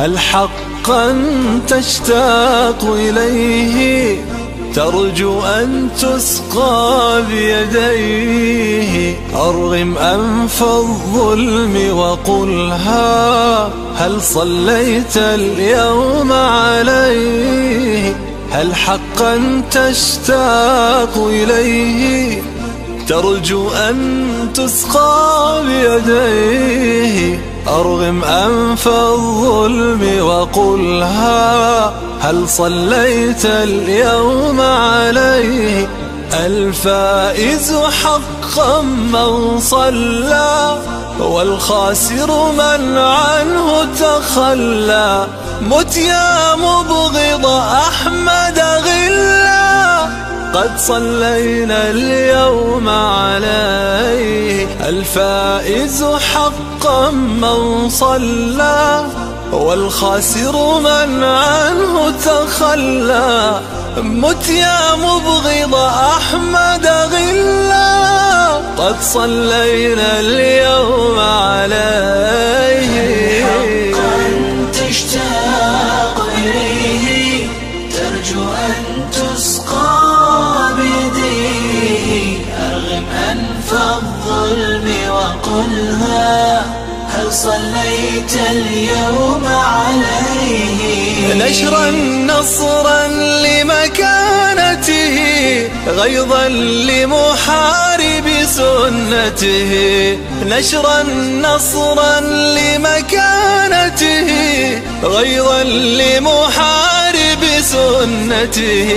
هل حقا تشتاق إليه ترجو أن تسقى بيديه؟ أرغم أنف الظلم وقلها هل صليت اليوم عليه؟ هل حقا تشتاق إليه ترجو أن تسقى بيديه؟ أرغم أنف الظلم وقلها هل صليت اليوم عليه؟ الفائز حقا من صلى والخاسر من عنه تخلى. مت يا مبغض أحمد غلا قد صلينا اليوم عليه. الفائز حقا من صلى والخاسر من عنه تخلى. مت يا مبغض أحمد غلا قد صلينا اليوم عليه. حقا تشتاق إليه ترجو أن تسقى بيديه. أرغم أنف الظلم وقلها هل صليت اليوم عليه؟ نشرا نصرا لمكانته غيظا لمحارب سنته. نشرا نصرا لمكانته غيظا لمحارب سنته.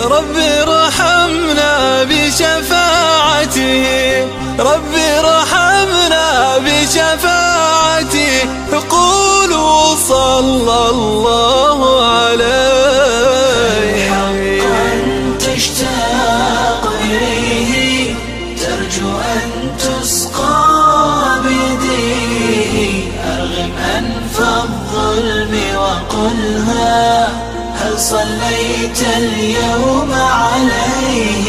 رب ارحمنا بشفاعته، رب ارحمنا بشفاعته. قولوا صلى الله عليه. حقا تشتاق إليه ترجو أن تسقى بيديه. أرغم أنف الظلم وقلها هل صليت اليوم عليه؟